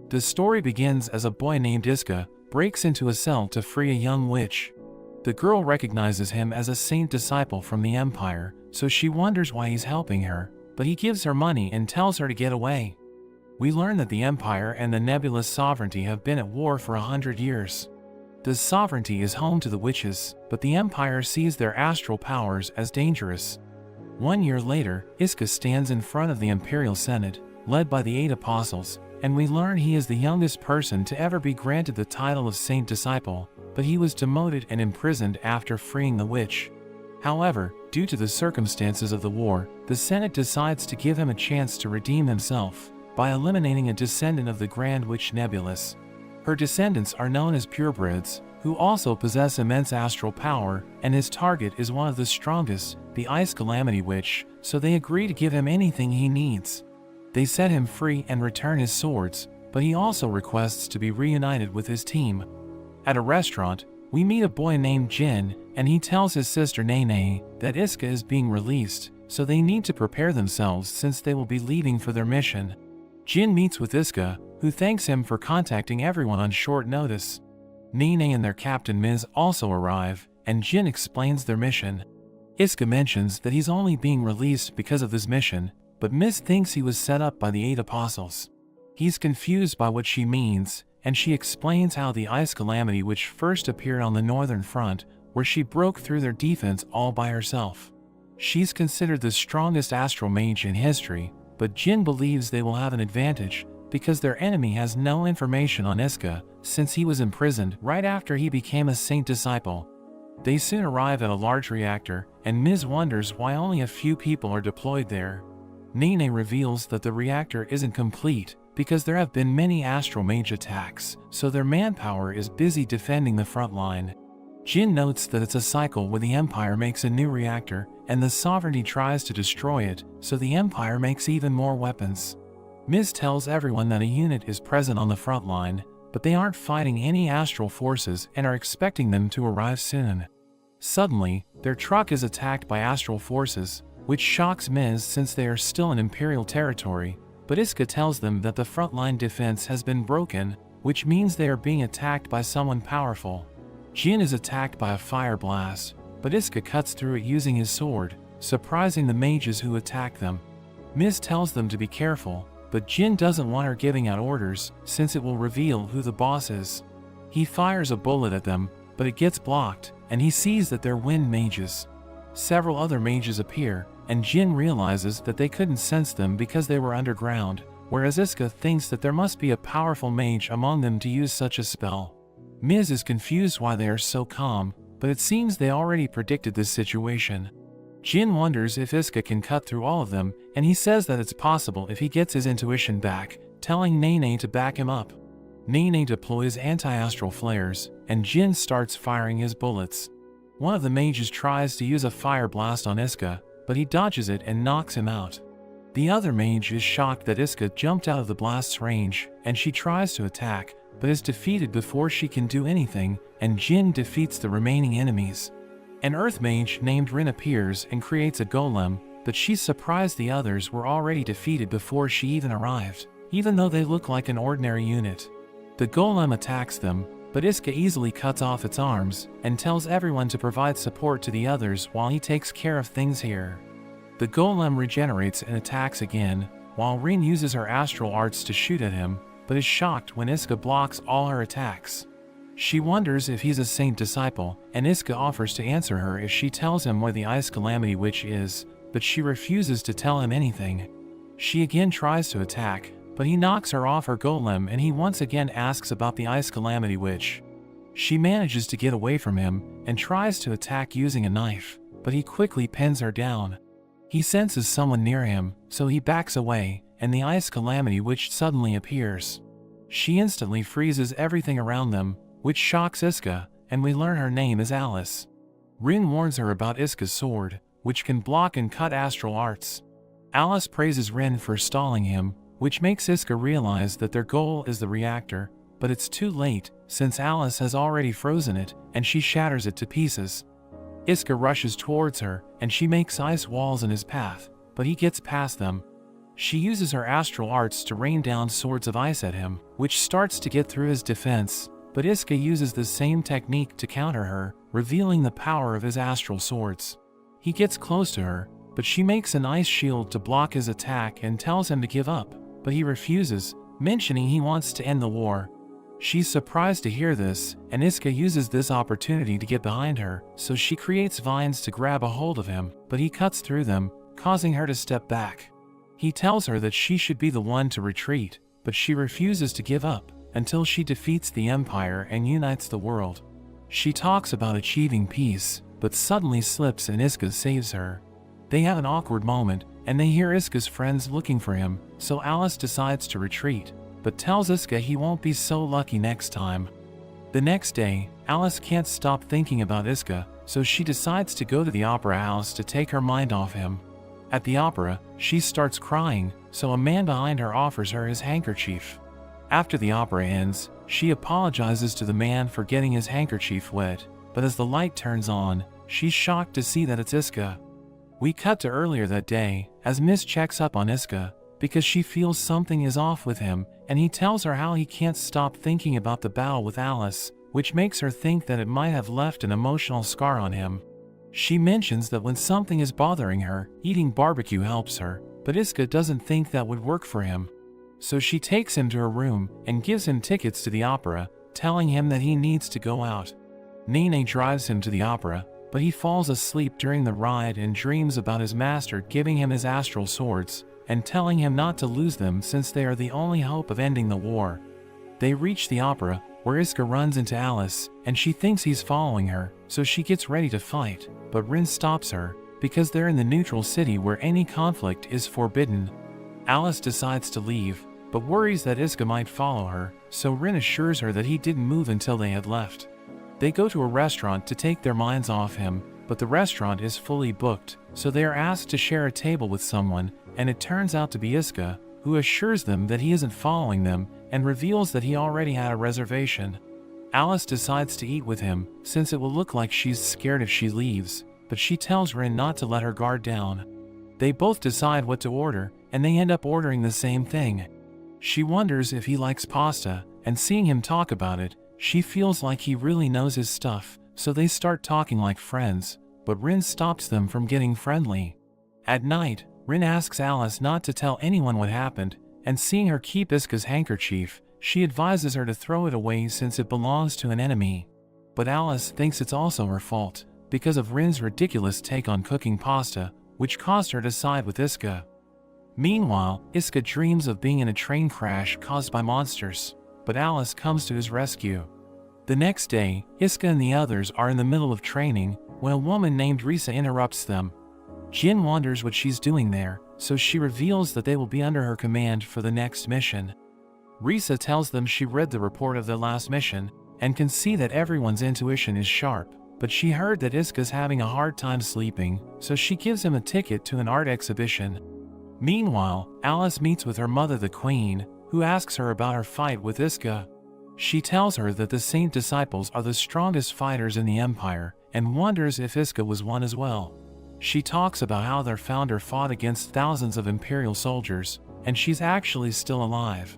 The story begins as a boy named Iska breaks into a cell to free a young witch. The girl recognizes him as a saint disciple from the Empire, so she wonders why he's helping her, but he gives her money and tells her to get away. We learn that the Empire and the Nebulis Sovereignty have been at war for 100 years. The Sovereignty is home to the witches, but the Empire sees their astral powers as dangerous. 1 year later, Iska stands in front of the Imperial Senate, led by the 8 apostles, and we learn he is the youngest person to ever be granted the title of Saint Disciple, but he was demoted and imprisoned after freeing the witch. However, due to the circumstances of the war, the Senate decides to give him a chance to redeem himself by eliminating a descendant of the Grand Witch Nebulis. Her descendants are known as purebreds, who also possess immense astral power, and his target is one of the strongest, the Calamity Witch, so they agree to give him anything he needs. They set him free and return his swords, but he also requests to be reunited with his team. At a restaurant, we meet a boy named Jin, and he tells his sister Nene that Iska is being released, so they need to prepare themselves since they will be leaving for their mission. Jin meets with Iska, who thanks him for contacting everyone on short notice. Nene and their captain Miz also arrive, and Jin explains their mission. Iska mentions that he's only being released because of this mission, but Miz thinks he was set up by the 8 apostles. He's confused by what she means, and she explains how the Calamity Witch first appeared on the northern front, where she broke through their defense all by herself. She's considered the strongest astral mage in history, but Jin believes they will have an advantage because their enemy has no information on Iska since he was imprisoned right after he became a saint disciple. They soon arrive at a large reactor, and Miz wonders why only a few people are deployed there. Nene reveals that the reactor isn't complete because there have been many astral mage attacks, so their manpower is busy defending the front line. Jin notes that it's a cycle where the Empire makes a new reactor and the Sovereignty tries to destroy it, so the Empire makes even more weapons. Miz tells everyone that a unit is present on the front line, but they aren't fighting any astral forces and are expecting them to arrive soon. Suddenly, their truck is attacked by astral forces, which shocks Miz since they are still in Imperial territory, but Iska tells them that the frontline defense has been broken, which means they are being attacked by someone powerful. Jin is attacked by a fire blast, but Iska cuts through it using his sword, surprising the mages who attack them. Miz tells them to be careful, but Jin doesn't want her giving out orders since it will reveal who the boss is. He fires a bullet at them, but it gets blocked, and he sees that they're wind mages. Several other mages appear, and Jin realizes that they couldn't sense them because they were underground, whereas Iska thinks that there must be a powerful mage among them to use such a spell. Miz is confused why they are so calm, but it seems they already predicted this situation. Jin wonders if Iska can cut through all of them, and he says that it's possible if he gets his intuition back, telling Nene to back him up. Nene deploys anti-astral flares, and Jin starts firing his bullets. One of the mages tries to use a fire blast on Iska, but he dodges it and knocks him out. The other mage is shocked that Iska jumped out of the blast's range, and she tries to attack, but is defeated before she can do anything, and Jin defeats the remaining enemies. An earth mage named Rin appears and creates a golem, but she's surprised the others were already defeated before she even arrived, even though they look like an ordinary unit. The golem attacks them, but Iska easily cuts off its arms and tells everyone to provide support to the others while he takes care of things here. The golem regenerates and attacks again, while Rin uses her astral arts to shoot at him, but is shocked when Iska blocks all her attacks. She wonders if he's a saint disciple, and Iska offers to answer her if she tells him where the Calamity Witch is, but she refuses to tell him anything. She again tries to attack, but he knocks her off her golem and he once again asks about the Calamity Witch. She manages to get away from him and tries to attack using a knife, but he quickly pins her down. He senses someone near him, so he backs away, and the Calamity Witch suddenly appears. She instantly freezes everything around them, which shocks Iska, and we learn her name is Alice. Rin warns her about Iska's sword, which can block and cut astral arts. Alice praises Rin for stalling him, which makes Iska realize that their goal is the reactor, but it's too late since Alice has already frozen it and she shatters it to pieces. Iska rushes towards her and she makes ice walls in his path, but he gets past them. She uses her astral arts to rain down swords of ice at him, which starts to get through his defense, but Iska uses the same technique to counter her, revealing the power of his astral swords. He gets close to her, but she makes an ice shield to block his attack and tells him to give up, but he refuses, mentioning he wants to end the war. She's surprised to hear this, and Iska uses this opportunity to get behind her, so she creates vines to grab a hold of him, but he cuts through them, causing her to step back. He tells her that she should be the one to retreat, but she refuses to give up, until she defeats the Empire and unites the world. She talks about achieving peace, but suddenly slips and Iska saves her. They have an awkward moment, and they hear Iska's friends looking for him, so Alice decides to retreat, but tells Iska he won't be so lucky next time. The next day, Alice can't stop thinking about Iska, so she decides to go to the opera house to take her mind off him. At the opera, she starts crying, so a man behind her offers her his handkerchief. After the opera ends, she apologizes to the man for getting his handkerchief wet, but as the light turns on, she's shocked to see that it's Iska. We cut to earlier that day, as Miss checks up on Iska, because she feels something is off with him, and he tells her how he can't stop thinking about the battle with Alice, which makes her think that it might have left an emotional scar on him. She mentions that when something is bothering her, eating barbecue helps her, but Iska doesn't think that would work for him. So she takes him to her room and gives him tickets to the opera, telling him that he needs to go out. Nene drives him to the opera, but he falls asleep during the ride and dreams about his master giving him his astral swords, and telling him not to lose them since they are the only hope of ending the war. They reach the opera, where Iska runs into Alice, and she thinks he's following her, so she gets ready to fight, but Rin stops her, because they're in the neutral city where any conflict is forbidden. Alice decides to leave, but worries that Iska might follow her, so Rin assures her that he didn't move until they had left. They go to a restaurant to take their minds off him, but the restaurant is fully booked, so they are asked to share a table with someone, and it turns out to be Iska, who assures them that he isn't following them, and reveals that he already had a reservation. Alice decides to eat with him, since it will look like she's scared if she leaves, but she tells Rin not to let her guard down. They both decide what to order, and they end up ordering the same thing. She wonders if he likes pasta, and seeing him talk about it, she feels like he really knows his stuff, so they start talking like friends, but Rin stops them from getting friendly. At night, Rin asks Alice not to tell anyone what happened, and seeing her keep Iska's handkerchief, she advises her to throw it away since it belongs to an enemy. But Alice thinks it's also her fault, because of Rin's ridiculous take on cooking pasta, which caused her to side with Iska. Meanwhile, Iska dreams of being in a train crash caused by monsters, but Alice comes to his rescue. The next day, Iska and the others are in the middle of training, when a woman named Risa interrupts them. Jin wonders what she's doing there, so she reveals that they will be under her command for the next mission. Risa tells them she read the report of the last mission, and can see that everyone's intuition is sharp, but she heard that Iska's having a hard time sleeping, so she gives him a ticket to an art exhibition. Meanwhile, Alice meets with her mother the Queen, who asks her about her fight with Iska. She tells her that the Saint Disciples are the strongest fighters in the Empire, and wonders if Iska was one as well. She talks about how their founder fought against thousands of Imperial soldiers, and she's actually still alive.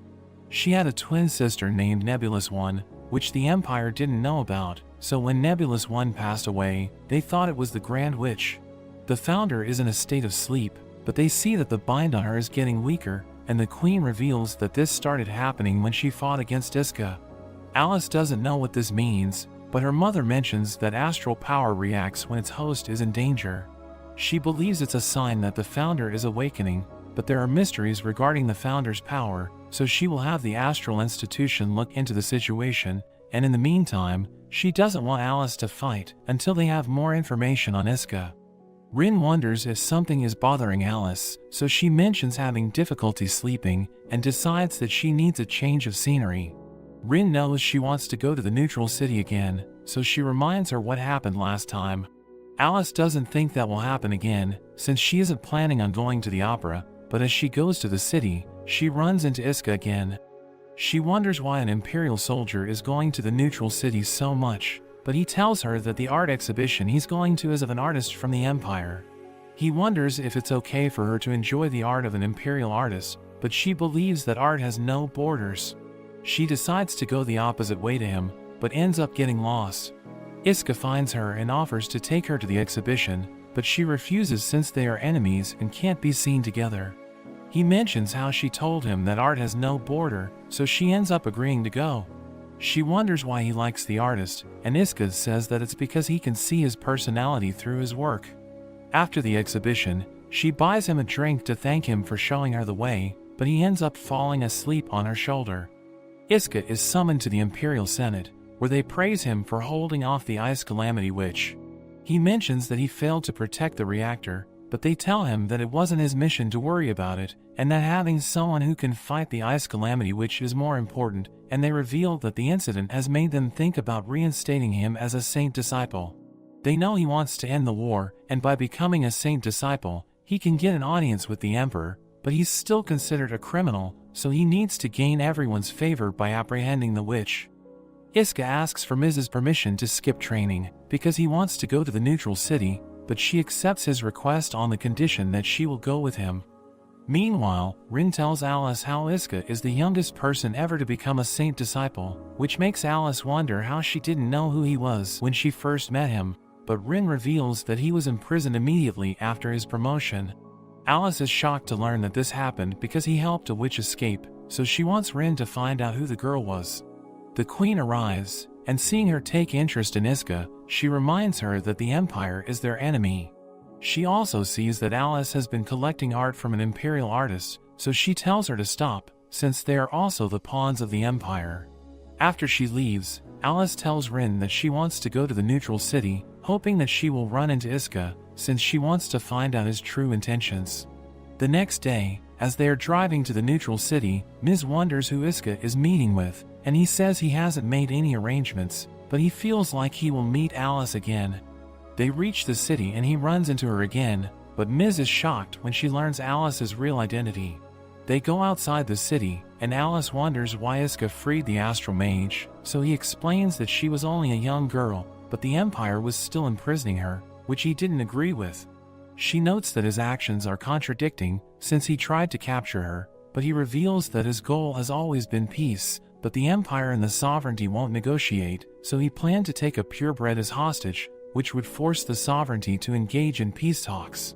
She had a twin sister named Nebulis I, which the Empire didn't know about, so when Nebulis I passed away, they thought it was the Grand Witch. The founder is in a state of sleep, but they see that the bind on her is getting weaker, and the Queen reveals that this started happening when she fought against Iska. Alice doesn't know what this means, but her mother mentions that astral power reacts when its host is in danger. She believes it's a sign that the founder is awakening, but there are mysteries regarding the founder's power, so she will have the Astral Institution look into the situation, and in the meantime, she doesn't want Alice to fight until they have more information on Iska. Rin wonders if something is bothering Alice, so she mentions having difficulty sleeping and decides that she needs a change of scenery. Rin knows she wants to go to the neutral city again, so she reminds her what happened last time. Alice doesn't think that will happen again, since she isn't planning on going to the opera, but as she goes to the city, she runs into Iska again. She wonders why an Imperial soldier is going to the neutral city so much, but he tells her that the art exhibition he's going to is of an artist from the Empire. He wonders if it's okay for her to enjoy the art of an imperial artist, but she believes that art has no borders. She decides to go the opposite way to him, but ends up getting lost. Iska finds her and offers to take her to the exhibition, but she refuses since they are enemies and can't be seen together. He mentions how she told him that art has no border, so she ends up agreeing to go. She wonders why he likes the artist, and Iska says that it's because he can see his personality through his work. After the exhibition, she buys him a drink to thank him for showing her the way, but he ends up falling asleep on her shoulder. Iska is summoned to the Imperial Senate, where they praise him for holding off the Ice Calamity Witch. He mentions that he failed to protect the reactor, but they tell him that it wasn't his mission to worry about it, and that having someone who can fight the Ice Calamity Witch is more important, and they reveal that the incident has made them think about reinstating him as a saint disciple. They know he wants to end the war, and by becoming a saint disciple, he can get an audience with the Emperor, but he's still considered a criminal, so he needs to gain everyone's favor by apprehending the witch. Iska asks for Miz's permission to skip training, because he wants to go to the neutral city, but she accepts his request on the condition that she will go with him. Meanwhile, Rin tells Alice how Iska is the youngest person ever to become a saint disciple, which makes Alice wonder how she didn't know who he was when she first met him, but Rin reveals that he was imprisoned immediately after his promotion. Alice is shocked to learn that this happened because he helped a witch escape, so she wants Rin to find out who the girl was. The queen arrives, and seeing her take interest in Iska, she reminds her that the Empire is their enemy. She also sees that Alice has been collecting art from an imperial artist, so she tells her to stop, since they are also the pawns of the Empire. After she leaves, Alice tells Rin that she wants to go to the neutral city, hoping that she will run into Iska, since she wants to find out his true intentions. The next day, as they are driving to the neutral city, Miz wonders who Iska is meeting with, and he says he hasn't made any arrangements, but he feels like he will meet Alice again. They reach the city and he runs into her again, but Miz is shocked when she learns Alice's real identity. They go outside the city, and Alice wonders why Iska freed the astral mage, so he explains that she was only a young girl, but the Empire was still imprisoning her, which he didn't agree with. She notes that his actions are contradicting, since he tried to capture her, but he reveals that his goal has always been peace, but the Empire and the Sovereignty won't negotiate, so he planned to take a purebred as hostage, which would force the Sovereignty to engage in peace talks.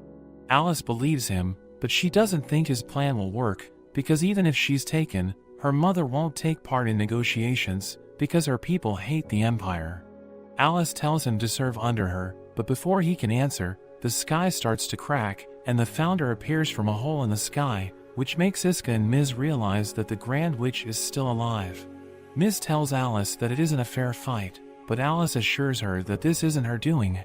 Alice believes him, but she doesn't think his plan will work, because even if she's taken, her mother won't take part in negotiations, because her people hate the Empire. Alice tells him to serve under her, but before he can answer, the sky starts to crack, and the founder appears from a hole in the sky, which makes Iska and Miz realize that the Grand Witch is still alive. Miz tells Alice that it isn't a fair fight, but Alice assures her that this isn't her doing.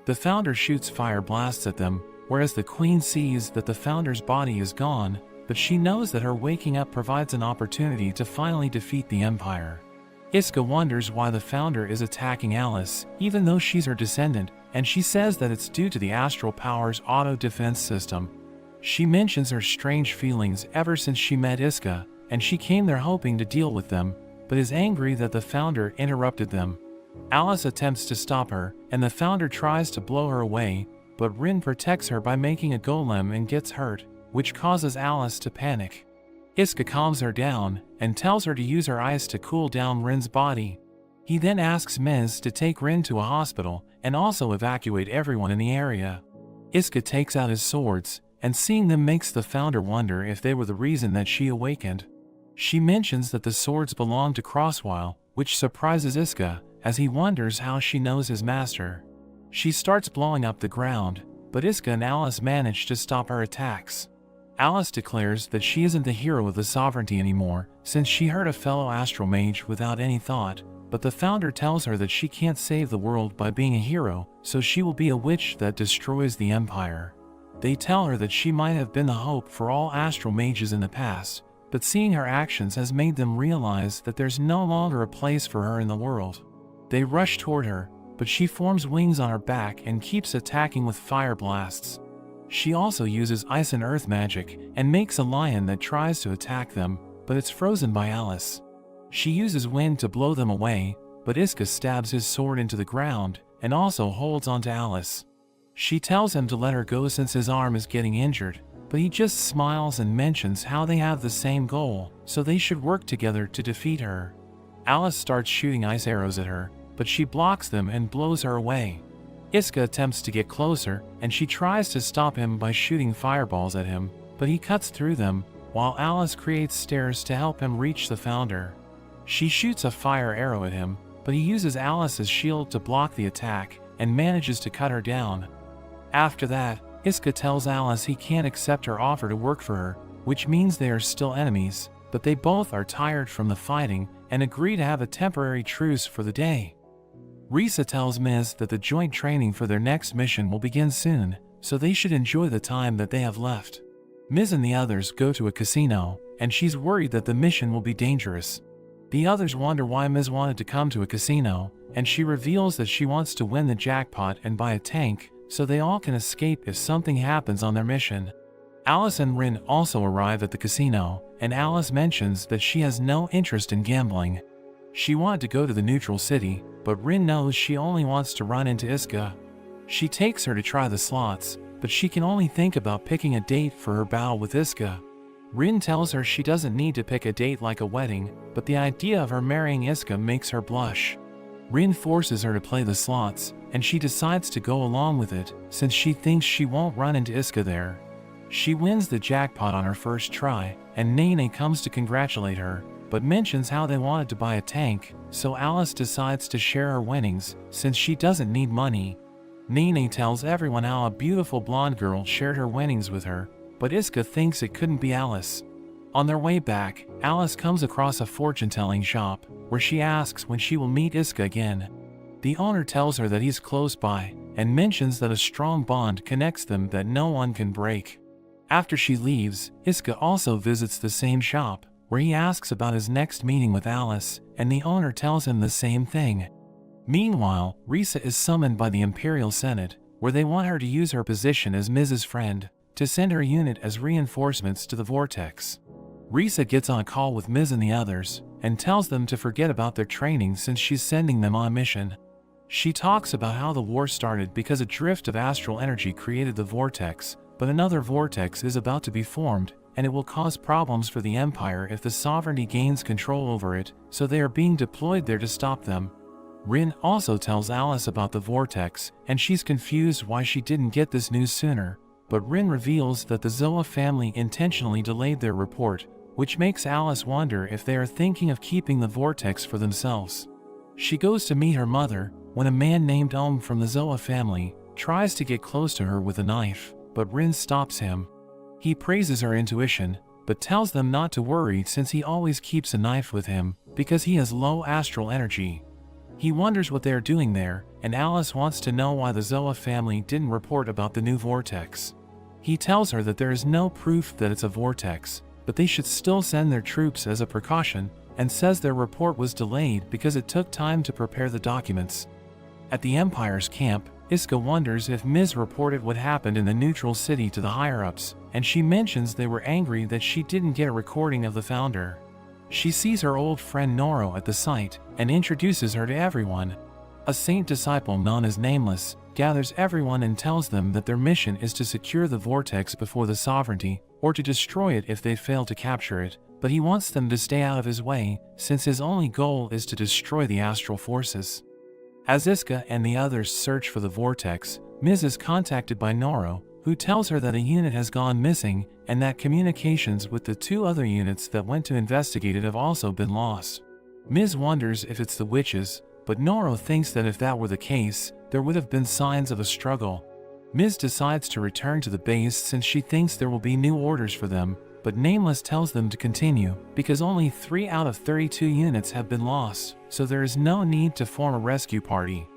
The founder shoots fire blasts at them, whereas the queen sees that the founder's body is gone, but she knows that her waking up provides an opportunity to finally defeat the Empire. Iska wonders why the founder is attacking Alice, even though she's her descendant, and she says that it's due to the astral power's auto-defense system. She mentions her strange feelings ever since she met Iska, and she came there hoping to deal with them, but is angry that the founder interrupted them. Alice attempts to stop her, and the founder tries to blow her away, but Rin protects her by making a golem and gets hurt, which causes Alice to panic. Iska calms her down, and tells her to use her ice to cool down Rin's body. He then asks Miz to take Rin to a hospital, and also evacuate everyone in the area. Iska takes out his swords, and seeing them makes the founder wonder if they were the reason that she awakened. She mentions that the swords belong to Crosswhile, which surprises Iska, as he wonders how she knows his master. She starts blowing up the ground, but Iska and Alice manage to stop her attacks. Alice declares that she isn't the hero of the Sovereignty anymore, since she hurt a fellow astral mage without any thought, but the founder tells her that she can't save the world by being a hero, so she will be a witch that destroys the Empire. They tell her that she might have been the hope for all astral mages in the past, but seeing her actions has made them realize that there's no longer a place for her in the world. They rush toward her, but she forms wings on her back and keeps attacking with fire blasts. She also uses ice and earth magic, and makes a lion that tries to attack them, but it's frozen by Alice. She uses wind to blow them away, but Iska stabs his sword into the ground, and also holds onto Alice. She tells him to let her go since his arm is getting injured, but he just smiles and mentions how they have the same goal, so they should work together to defeat her. Alice starts shooting ice arrows at her, but she blocks them and blows her away. Iska attempts to get closer, and she tries to stop him by shooting fireballs at him, but he cuts through them, while Alice creates stairs to help him reach the founder. She shoots a fire arrow at him, but he uses Alice's shield to block the attack, and manages to cut her down. After that, Iska tells Alice he can't accept her offer to work for her, which means they are still enemies, but they both are tired from the fighting and agree to have a temporary truce for the day. Risa tells Miz that the joint training for their next mission will begin soon, so they should enjoy the time that they have left. Miz and the others go to a casino, and she's worried that the mission will be dangerous. The others wonder why Miz wanted to come to a casino, and she reveals that she wants to win the jackpot and buy a tank, so they all can escape if something happens on their mission. Alice and Rin also arrive at the casino, and Alice mentions that she has no interest in gambling. She wanted to go to the neutral city, but Rin knows she only wants to run into Iska. She takes her to try the slots, but she can only think about picking a date for her battle with Iska. Rin tells her she doesn't need to pick a date like a wedding, but the idea of her marrying Iska makes her blush. Rin forces her to play the slots, and she decides to go along with it, since she thinks she won't run into Iska there. She wins the jackpot on her first try, and Nene comes to congratulate her, but mentions how they wanted to buy a tank, so Alice decides to share her winnings, since she doesn't need money. Nene tells everyone how a beautiful blonde girl shared her winnings with her, but Iska thinks it couldn't be Alice. On their way back, Alice comes across a fortune-telling shop, where she asks when she will meet Iska again. The owner tells her that he's close by, and mentions that a strong bond connects them that no one can break. After she leaves, Iska also visits the same shop, where he asks about his next meeting with Alice, and the owner tells him the same thing. Meanwhile, Risa is summoned by the Imperial Senate, where they want her to use her position as Miz's friend, to send her unit as reinforcements to the Vortex. Risa gets on a call with Miz and the others, and tells them to forget about their training since she's sending them on a mission. She talks about how the war started because a drift of astral energy created the Vortex, but another Vortex is about to be formed, and it will cause problems for the Empire if the Sovereignty gains control over it, so they are being deployed there to stop them. Rin also tells Alice about the Vortex, and she's confused why she didn't get this news sooner, but Rin reveals that the Zoa family intentionally delayed their report, which makes Alice wonder if they are thinking of keeping the Vortex for themselves. She goes to meet her mother, when a man named Om from the Zoa family tries to get close to her with a knife, but Rin stops him. He praises her intuition, but tells them not to worry since he always keeps a knife with him, because he has low astral energy. He wonders what they are doing there, and Alice wants to know why the Zoa family didn't report about the new Vortex. He tells her that there is no proof that it's a Vortex, but they should still send their troops as a precaution, and says their report was delayed because it took time to prepare the documents. At the Empire's camp, Iska wonders if Miz reported what happened in the neutral city to the higher-ups, and she mentions they were angry that she didn't get a recording of the founder. She sees her old friend Noro at the site, and introduces her to everyone. A saint disciple known as Nameless gathers everyone and tells them that their mission is to secure the Vortex before the Sovereignty, or to destroy it if they fail to capture it, but he wants them to stay out of his way, since his only goal is to destroy the astral forces. As Iska and the others search for the Vortex, Miz is contacted by Noro, who tells her that a unit has gone missing, and that communications with the two other units that went to investigate it have also been lost. Miz wonders if it's the witches, but Noro thinks that if that were the case, there would have been signs of a struggle. Miz decides to return to the base since she thinks there will be new orders for them, but Nameless tells them to continue, because only 3 out of 32 units have been lost, so there is no need to form a rescue party.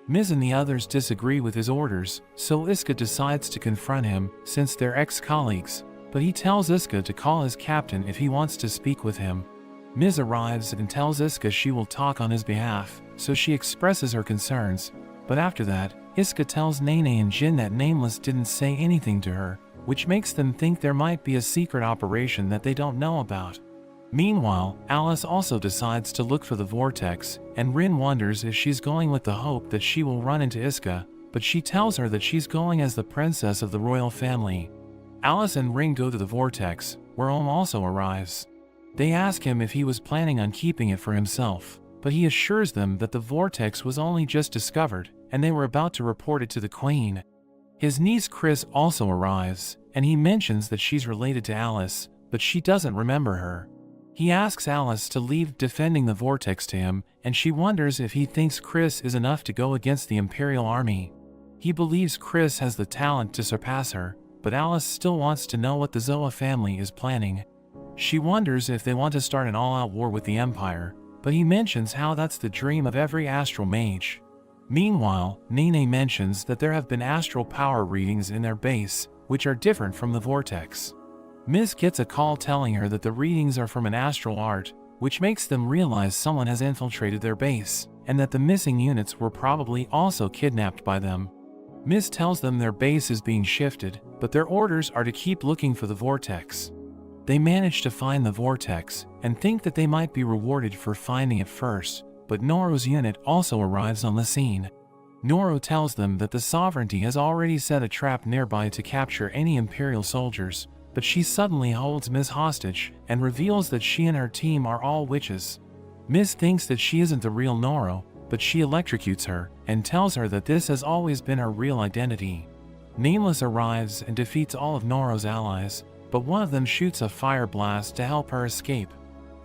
Miz and the others disagree with his orders, so Iska decides to confront him, since they're ex-colleagues, but he tells Iska to call his captain if he wants to speak with him. Miz arrives and tells Iska she will talk on his behalf, so she expresses her concerns, but after that, Iska tells Nene and Jin that Nameless didn't say anything to her, which makes them think there might be a secret operation that they don't know about. Meanwhile, Alice also decides to look for the Vortex, and Rin wonders if she's going with the hope that she will run into Iska, but she tells her that she's going as the princess of the royal family. Alice and Ring go to the vortex, where also arrives. They ask him if he was planning on keeping it for himself, but he assures them that the vortex was only just discovered, and they were about to report it to the queen. His niece Chris also arrives, and he mentions that she's related to Alice, but she doesn't remember her. He asks Alice to leave defending the vortex to him, and she wonders if he thinks Chris is enough to go against the Imperial army. He believes Chris has the talent to surpass her, but Alice still wants to know what the Zoa family is planning. She wonders if they want to start an all-out war with the Empire, but he mentions how that's the dream of every astral mage. Meanwhile, Nene mentions that there have been astral power readings in their base, which are different from the vortex. Miz gets a call telling her that the readings are from an astral art, which makes them realize someone has infiltrated their base, and that the missing units were probably also kidnapped by them. Miz tells them their base is being shifted, but their orders are to keep looking for the vortex. They manage to find the vortex, and think that they might be rewarded for finding it first, but Noro's unit also arrives on the scene. Noro tells them that the Sovereignty has already set a trap nearby to capture any Imperial soldiers, but she suddenly holds Miz hostage, and reveals that she and her team are all witches. Miz thinks that she isn't the real Noro, but she electrocutes her, and tells her that this has always been her real identity. Nameless arrives and defeats all of Noro's allies, but one of them shoots a fire blast to help her escape.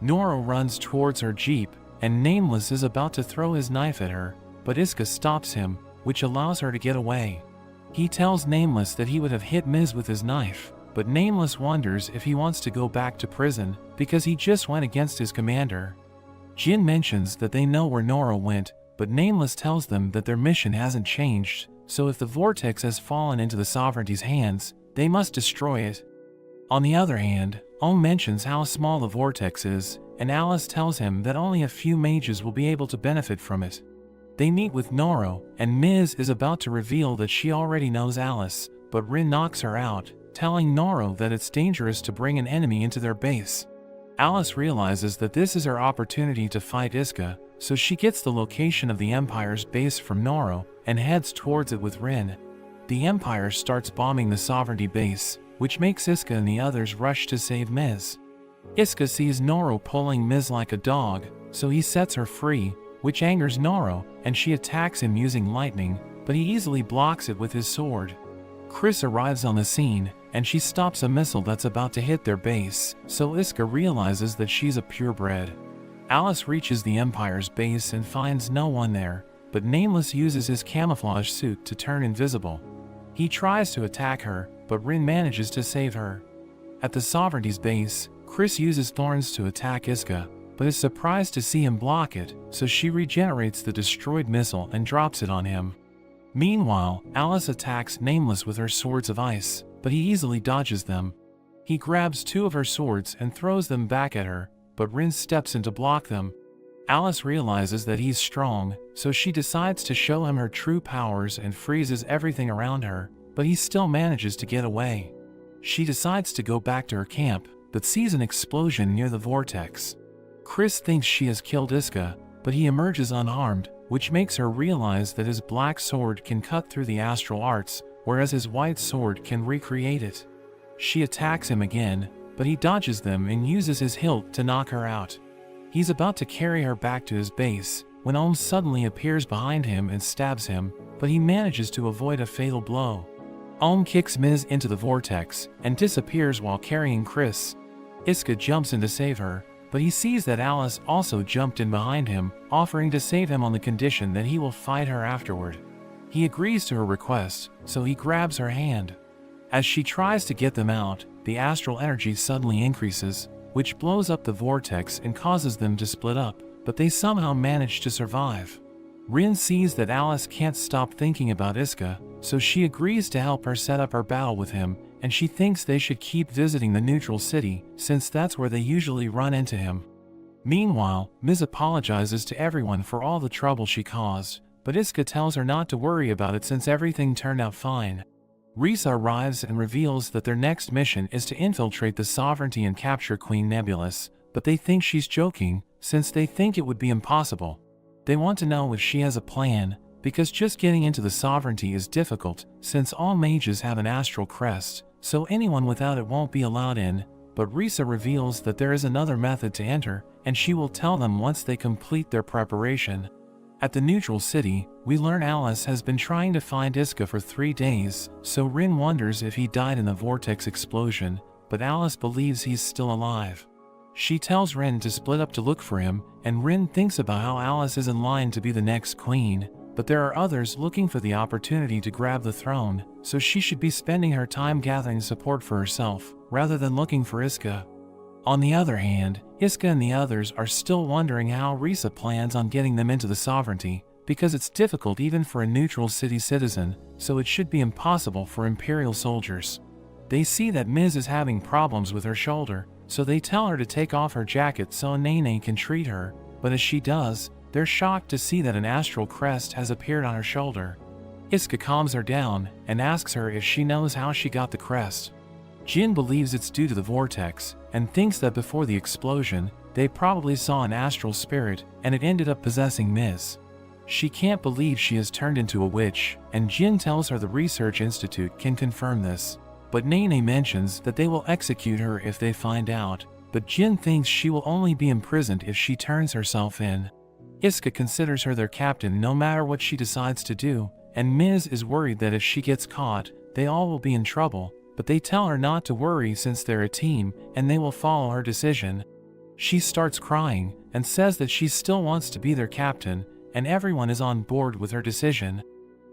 Noro runs towards her jeep, and Nameless is about to throw his knife at her, but Iska stops him, which allows her to get away. He tells Nameless that he would have hit Miz with his knife, but Nameless wonders if he wants to go back to prison, because he just went against his commander. Jin mentions that they know where Noro went, but Nameless tells them that their mission hasn't changed, so if the vortex has fallen into the Sovereignty's hands, they must destroy it. On the other hand, mentions how small the vortex is, and Alice tells him that only a few mages will be able to benefit from it. They meet with Noro, and Miz is about to reveal that she already knows Alice, but Rin knocks her out, telling Noro that it's dangerous to bring an enemy into their base. Alice realizes that this is her opportunity to fight Iska, so she gets the location of the Empire's base from Noro, and heads towards it with Rin. The Empire starts bombing the Sovereignty base, which makes Iska and the others rush to save Miz. Iska sees Noro pulling Miz like a dog, so he sets her free, which angers Noro, and she attacks him using lightning, but he easily blocks it with his sword. Chris arrives on the scene, and she stops a missile that's about to hit their base, so Iska realizes that she's a purebred. Alice reaches the Empire's base and finds no one there, but Nameless uses his camouflage suit to turn invisible. He tries to attack her, but Rin manages to save her. At the Sovereignty's base, Chris uses thorns to attack Iska, but is surprised to see him block it, so she regenerates the destroyed missile and drops it on him. Meanwhile, Alice attacks Nameless with her swords of ice, but he easily dodges them. He grabs two of her swords and throws them back at her, but Rin steps in to block them. Alice realizes that he's strong, so she decides to show him her true powers and freezes everything around her, but he still manages to get away. She decides to go back to her camp, but sees an explosion near the vortex. Chris thinks she has killed Iska, but he emerges unharmed, which makes her realize that his black sword can cut through the astral arts, whereas his white sword can recreate it. She attacks him again, but he dodges them and uses his hilt to knock her out. He's about to carry her back to his base, when suddenly appears behind him and stabs him, but he manages to avoid a fatal blow. Kicks Miz into the vortex, and disappears while carrying Chris. Iska jumps in to save her, but he sees that Alice also jumped in behind him, offering to save him on the condition that he will fight her afterward. He agrees to her request, so he grabs her hand. As she tries to get them out, the astral energy suddenly increases, which blows up the vortex and causes them to split up, but they somehow manage to survive. Rin sees that Alice can't stop thinking about Iska, so she agrees to help her set up her battle with him, and she thinks they should keep visiting the neutral city, since that's where they usually run into him. Meanwhile, Miz apologizes to everyone for all the trouble she caused, but Iska tells her not to worry about it since everything turned out fine. Risa arrives and reveals that their next mission is to infiltrate the Sovereignty and capture Queen Nebulis, but they think she's joking, since they think it would be impossible. They want to know if she has a plan, because just getting into the Sovereignty is difficult since all mages have an astral crest, so anyone without it won't be allowed in, but Risa reveals that there is another method to enter, and she will tell them once they complete their preparation. At the neutral city, we learn Alice has been trying to find Iska for 3 days, so Rin wonders if he died in the vortex explosion, but Alice believes he's still alive. She tells Rin to split up to look for him, and Rin thinks about how Alice is in line to be the next queen, but there are others looking for the opportunity to grab the throne, so she should be spending her time gathering support for herself, rather than looking for Iska. On the other hand, Iska and the others are still wondering how Risa plans on getting them into the Sovereignty, because it's difficult even for a neutral city citizen, so it should be impossible for Imperial soldiers. They see that Miz is having problems with her shoulder, so they tell her to take off her jacket so Nene can treat her, but as she does, they're shocked to see that an astral crest has appeared on her shoulder. Iska calms her down and asks her if she knows how she got the crest. Jin believes it's due to the vortex, and thinks that before the explosion, they probably saw an astral spirit, and it ended up possessing Miz. She can't believe she has turned into a witch, and Jin tells her the Research Institute can confirm this. But Nene mentions that they will execute her if they find out, but Jin thinks she will only be imprisoned if she turns herself in. Iska considers her their captain no matter what she decides to do, and Miz is worried that if she gets caught, they all will be in trouble, but they tell her not to worry since they're a team, and they will follow her decision. She starts crying, and says that she still wants to be their captain, and everyone is on board with her decision.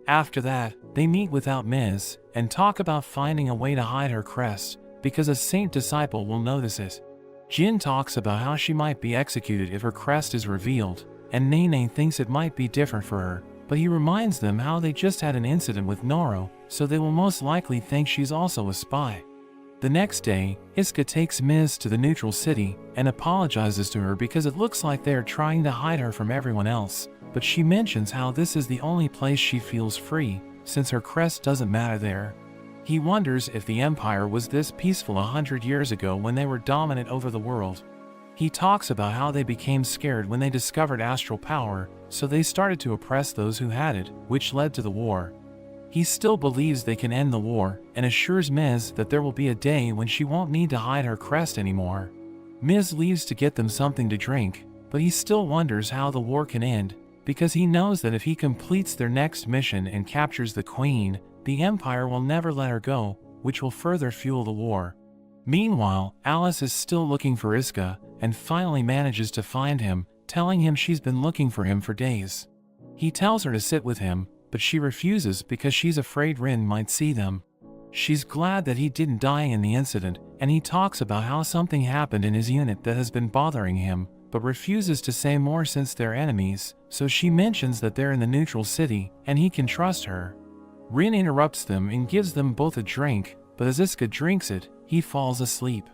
After that, they meet without Miz, and talk about finding a way to hide her crest, because a saint disciple will notice it. Jin talks about how she might be executed if her crest is revealed, and Nene thinks it might be different for her, but he reminds them how they just had an incident with Noro, so they will most likely think she's also a spy. The next day, Iska takes Miz to the neutral city and apologizes to her because it looks like they are trying to hide her from everyone else, but she mentions how this is the only place she feels free, since her crest doesn't matter there. He wonders if the Empire was this peaceful 100 years ago when they were dominant over the world. He talks about how they became scared when they discovered astral power, so they started to oppress those who had it, which led to the war. He still believes they can end the war, and assures Miz that there will be a day when she won't need to hide her crest anymore. Miz leaves to get them something to drink, but he still wonders how the war can end, because he knows that if he completes their next mission and captures the Queen, the Empire will never let her go, which will further fuel the war. Meanwhile, Alice is still looking for Iska, and finally manages to find him, telling him she's been looking for him for days. He tells her to sit with him, but she refuses because she's afraid Rin might see them. She's glad that he didn't die in the incident, and he talks about how something happened in his unit that has been bothering him, but refuses to say more since they're enemies, so she mentions that they're in the neutral city, and he can trust her. Rin interrupts them and gives them both a drink, but as Iska drinks it, he falls asleep.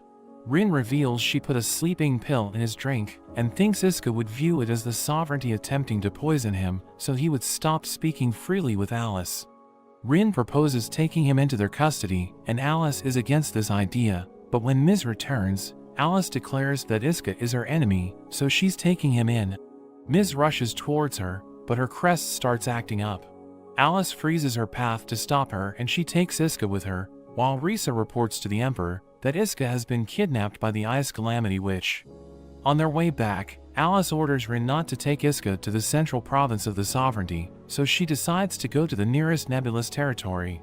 Rin reveals she put a sleeping pill in his drink, and thinks Iska would view it as the Sovereignty attempting to poison him, so he would stop speaking freely with Alice. Rin proposes taking him into their custody, and Alice is against this idea, but when Miz returns, Alice declares that Iska is her enemy, so she's taking him in. Miz rushes towards her, but her crest starts acting up. Alice freezes her path to stop her, and she takes Iska with her, while Risa reports to the Emperor that Iska has been kidnapped by the Calamity Witch. On their way back, Alice orders Rin not to take Iska to the central province of the Sovereignty, so she decides to go to the nearest Nebulis territory.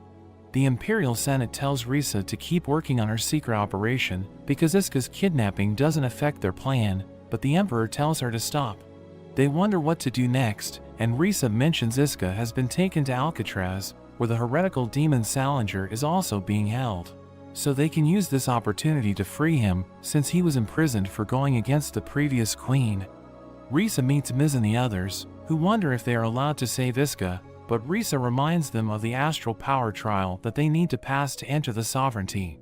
The Imperial Senate tells Risa to keep working on her secret operation because Iska's kidnapping doesn't affect their plan, but the Emperor tells her to stop. They wonder what to do next, and Risa mentions Iska has been taken to Alcatraz, where the heretical demon Salinger is also being held, so they can use this opportunity to free him since he was imprisoned for going against the previous queen. Risa meets Miz and the others, who wonder if they are allowed to save Iska, but Risa reminds them of the astral power trial that they need to pass to enter the Sovereignty.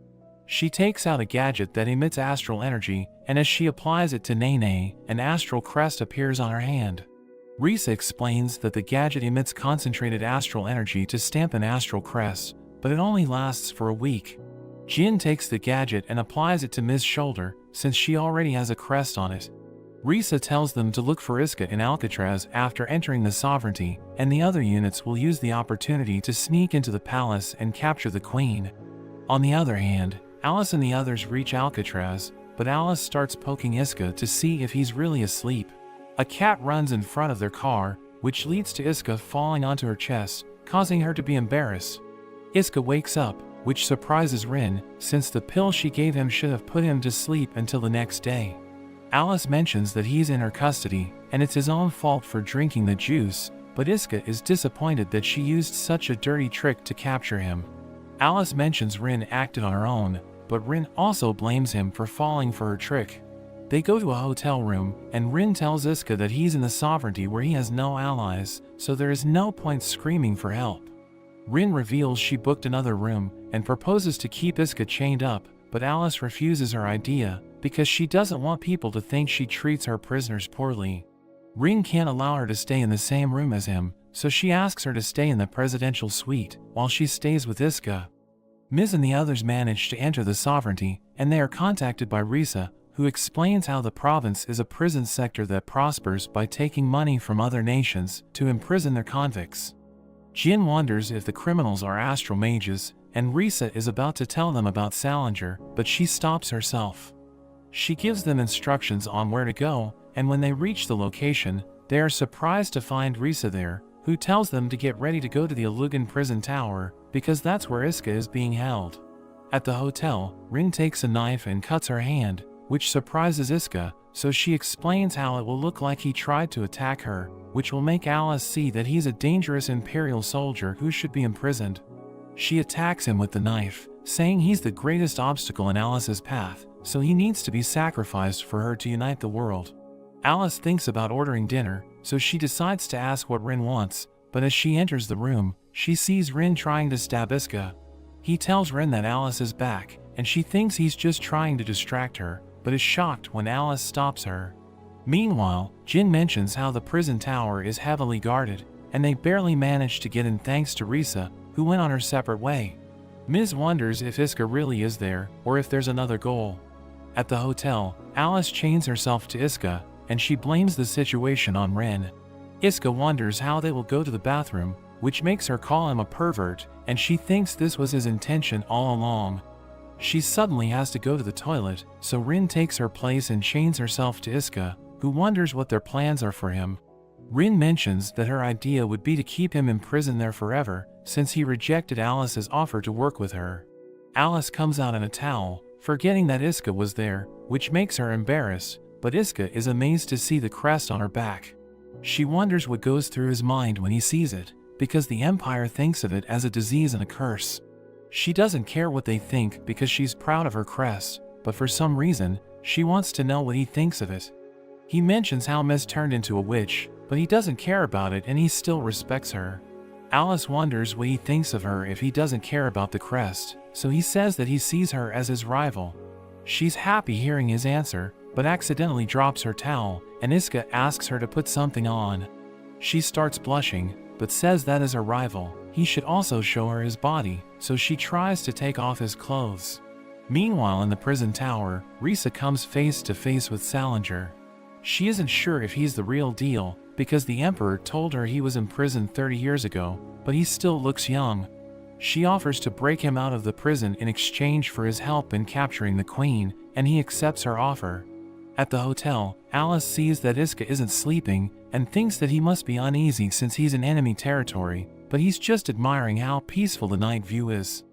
She takes out a gadget that emits astral energy, and as she applies it to Nene, an astral crest appears on her hand. Risa explains that the gadget emits concentrated astral energy to stamp an astral crest, but it only lasts for a week. Jin takes the gadget and applies it to Miz's shoulder, since she already has a crest on it. Risa tells them to look for Iska in Alcatraz after entering the Sovereignty, and the other units will use the opportunity to sneak into the palace and capture the queen. On the other hand, Alice and the others reach Alcatraz, but Alice starts poking Iska to see if he's really asleep. A cat runs in front of their car, which leads to Iska falling onto her chest, causing her to be embarrassed. Iska wakes up, which surprises Rin, since the pill she gave him should have put him to sleep until the next day. Alice mentions that he's in her custody, and it's his own fault for drinking the juice, but Iska is disappointed that she used such a dirty trick to capture him. Alice mentions Rin acted on her own, but Rin also blames him for falling for her trick. They go to a hotel room, and Rin tells Iska that he's in the Sovereignty where he has no allies, so there is no point screaming for help. Rin reveals she booked another room, and proposes to keep Iska chained up, but Alice refuses her idea, because she doesn't want people to think she treats her prisoners poorly. Rin can't allow her to stay in the same room as him, so she asks her to stay in the presidential suite, while she stays with Iska. Miz and the others manage to enter the Sovereignty, and they are contacted by Risa, who explains how the province is a prison sector that prospers by taking money from other nations to imprison their convicts. Jin wonders if the criminals are astral mages, and Risa is about to tell them about Salinger, but she stops herself. She gives them instructions on where to go, and when they reach the location, they are surprised to find Risa there, who tells them to get ready to go to the Alugan prison tower, because that's where Iska is being held. At the hotel, Rin takes a knife and cuts her hand, which surprises Iska, so she explains how it will look like he tried to attack her, which will make Alice see that he's a dangerous Imperial soldier who should be imprisoned. She attacks him with the knife, saying he's the greatest obstacle in Alice's path, so he needs to be sacrificed for her to unite the world. Alice thinks about ordering dinner, so she decides to ask what Rin wants, but as she enters the room, she sees Rin trying to stab Iska. He tells Rin that Alice is back, and she thinks he's just trying to distract her, but is shocked when Alice stops her. Meanwhile, Jin mentions how the prison tower is heavily guarded, and they barely manage to get in thanks to Risa, who went on her separate way. Miz wonders if Iska really is there, or if there's another goal. At the hotel, Alice chains herself to Iska, and she blames the situation on Ren. Iska wonders how they will go to the bathroom, which makes her call him a pervert, and she thinks this was his intention all along. She suddenly has to go to the toilet, so Rin takes her place and chains herself to Iska, who wonders what their plans are for him. Rin mentions that her idea would be to keep him imprisoned there forever, since he rejected Alice's offer to work with her. Alice comes out in a towel, forgetting that Iska was there, which makes her embarrassed, but Iska is amazed to see the crest on her back. She wonders what goes through his mind when he sees it, because the Empire thinks of it as a disease and a curse. She doesn't care what they think because she's proud of her crest, but for some reason, she wants to know what he thinks of it. He mentions how Miss turned into a witch, but he doesn't care about it and he still respects her. Alice wonders what he thinks of her if he doesn't care about the crest, so he says that he sees her as his rival. She's happy hearing his answer, but accidentally drops her towel, and Iska asks her to put something on. She starts blushing, but says that as her rival, he should also show her his body, so she tries to take off his clothes. Meanwhile in the prison tower, Risa comes face to face with Salinger. She isn't sure if he's the real deal, because the Emperor told her he was imprisoned 30 years ago, but he still looks young. She offers to break him out of the prison in exchange for his help in capturing the Queen, and he accepts her offer. At the hotel, Alice sees that Iska isn't sleeping, and thinks that he must be uneasy since he's in enemy territory, but he's just admiring how peaceful the night view is.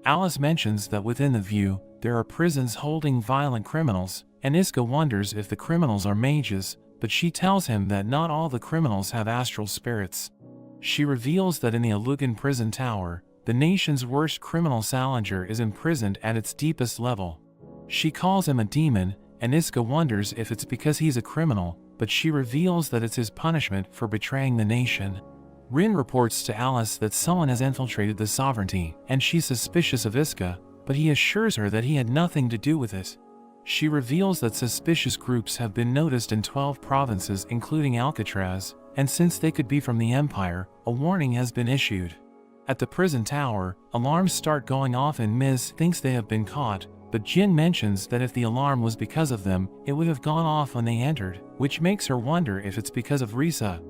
Alice mentions that within the view, there are prisons holding violent criminals, and Iska wonders if the criminals are mages, but she tells him that not all the criminals have astral spirits. She reveals that in the Alugan prison tower, the nation's worst criminal Salinger is imprisoned at its deepest level. She calls him a demon, and Iska wonders if it's because he's a criminal, but she reveals that it's his punishment for betraying the nation. Rin reports to Alice that someone has infiltrated the Sovereignty, and she's suspicious of Iska, but he assures her that he had nothing to do with it. She reveals that suspicious groups have been noticed in 12 provinces including Alcatraz, and since they could be from the Empire, a warning has been issued. At the prison tower, alarms start going off and Miz thinks they have been caught, but Jin mentions that if the alarm was because of them, it would have gone off when they entered, which makes her wonder if it's because of Risa.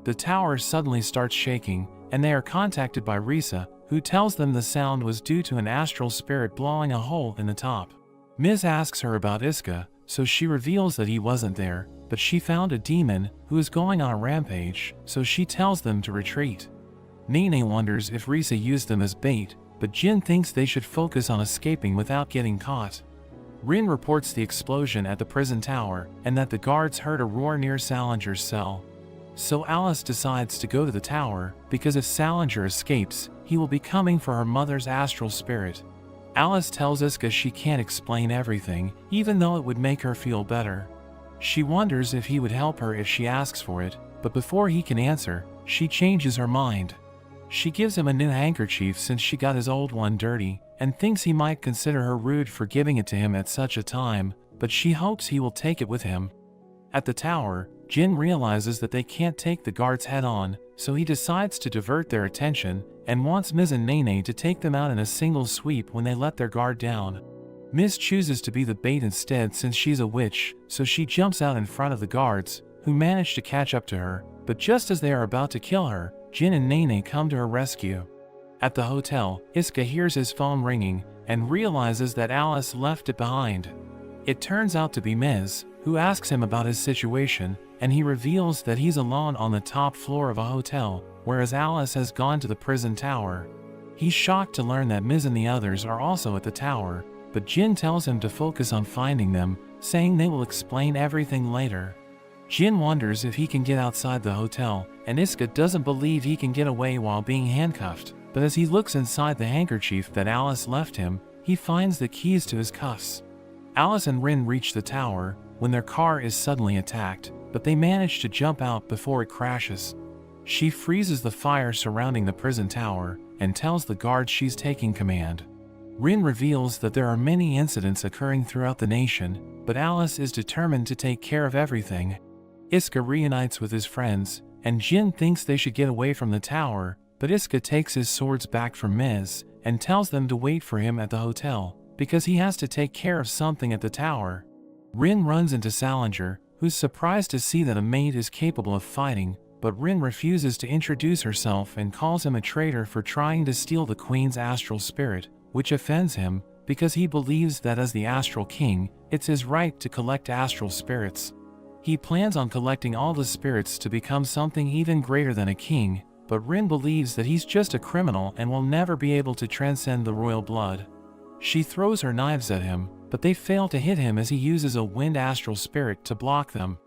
The tower suddenly starts shaking, and they are contacted by Risa, who tells them the sound was due to an astral spirit blowing a hole in the top. Miz asks her about Iska, so she reveals that he wasn't there, but she found a demon who is going on a rampage, so she tells them to retreat. Nene wonders if Risa used them as bait, but Jin thinks they should focus on escaping without getting caught. Rin reports the explosion at the prison tower and that the guards heard a roar near Salinger's cell. So Alice decides to go to the tower, because if Salinger escapes, he will be coming for her mother's astral spirit. Alice tells Iska she can't explain everything, even though it would make her feel better. She wonders if he would help her if she asks for it, but before he can answer, she changes her mind. She gives him a new handkerchief since she got his old one dirty, and thinks he might consider her rude for giving it to him at such a time, but she hopes he will take it with him. At the tower, Jin realizes that they can't take the guards head on, so he decides to divert their attention, and wants Miz and Nene to take them out in a single sweep when they let their guard down. Miz chooses to be the bait instead since she's a witch, so she jumps out in front of the guards, who manage to catch up to her, but just as they are about to kill her, Jin and Nene come to her rescue. At the hotel, Iska hears his phone ringing, and realizes that Alice left it behind. It turns out to be Miz, who asks him about his situation, and he reveals that he's alone on the top floor of a hotel, whereas Alice has gone to the prison tower. He's shocked to learn that Miz and the others are also at the tower, but Jin tells him to focus on finding them, saying they will explain everything later. Jin wonders if he can get outside the hotel, and Iska doesn't believe he can get away while being handcuffed, but as he looks inside the handkerchief that Alice left him, he finds the keys to his cuffs. Alice and Rin reach the tower when their car is suddenly attacked, but they manage to jump out before it crashes. She freezes the fire surrounding the prison tower and tells the guards she's taking command. Rin reveals that there are many incidents occurring throughout the nation, but Alice is determined to take care of everything. Iska reunites with his friends, and Jin thinks they should get away from the tower, but Iska takes his swords back from Miz and tells them to wait for him at the hotel, because he has to take care of something at the tower. Rin runs into Salinger, who's surprised to see that a maid is capable of fighting, but Rin refuses to introduce herself and calls him a traitor for trying to steal the Queen's astral spirit, which offends him, because he believes that as the astral king, it's his right to collect astral spirits. He plans on collecting all the spirits to become something even greater than a king, but Rin believes that he's just a criminal and will never be able to transcend the royal blood. She throws her knives at him, but they fail to hit him as he uses a wind astral spirit to block them.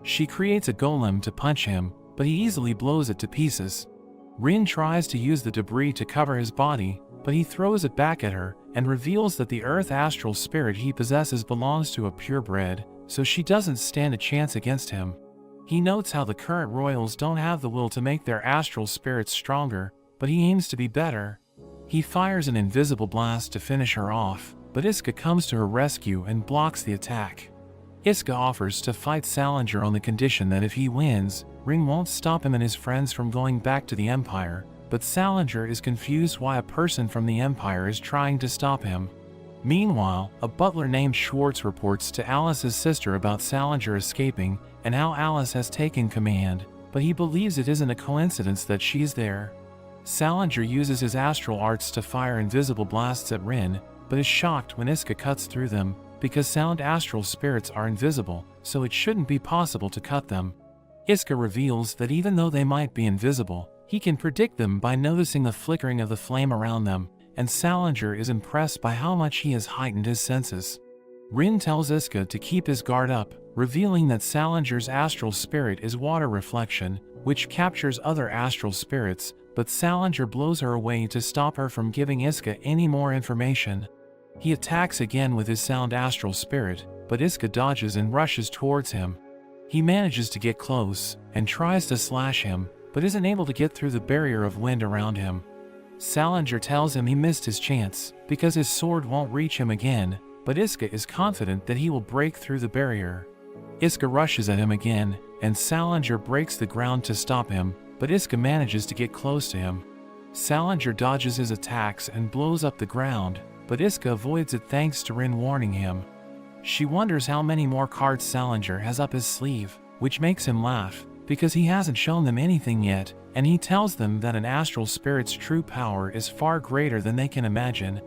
She creates a golem to punch him, but he easily blows it to pieces. Rin tries to use the debris to cover his body, but he throws it back at her and reveals that the earth astral spirit he possesses belongs to a purebred, so she doesn't stand a chance against him. He notes how the current royals don't have the will to make their astral spirits stronger, but he aims to be better. He fires an invisible blast to finish her off, but Iska comes to her rescue and blocks the attack. Iska offers to fight Salinger on the condition that if he wins, Rin won't stop him and his friends from going back to the Empire, but Salinger is confused why a person from the Empire is trying to stop him. Meanwhile, a butler named Schwartz reports to Alice's sister about Salinger escaping and how Alice has taken command, but he believes it isn't a coincidence that she's there. Salinger uses his astral arts to fire invisible blasts at Rin, but is shocked when Iska cuts through them, because sound astral spirits are invisible, so it shouldn't be possible to cut them. Iska reveals that even though they might be invisible, he can predict them by noticing the flickering of the flame around them, and Salinger is impressed by how much he has heightened his senses. Rin tells Iska to keep his guard up, revealing that Salinger's astral spirit is water reflection, which captures other astral spirits, but Salinger blows her away to stop her from giving Iska any more information. He attacks again with his sound astral spirit, but Iska dodges and rushes towards him. He manages to get close, and tries to slash him, but isn't able to get through the barrier of wind around him. Salinger tells him he missed his chance, because his sword won't reach him again, but Iska is confident that he will break through the barrier. Iska rushes at him again, and Salinger breaks the ground to stop him, but Iska manages to get close to him. Salinger dodges his attacks and blows up the ground, but Iska avoids it thanks to Rin warning him. She wonders how many more cards Salinger has up his sleeve, which makes him laugh, because he hasn't shown them anything yet, and he tells them that an astral spirit's true power is far greater than they can imagine.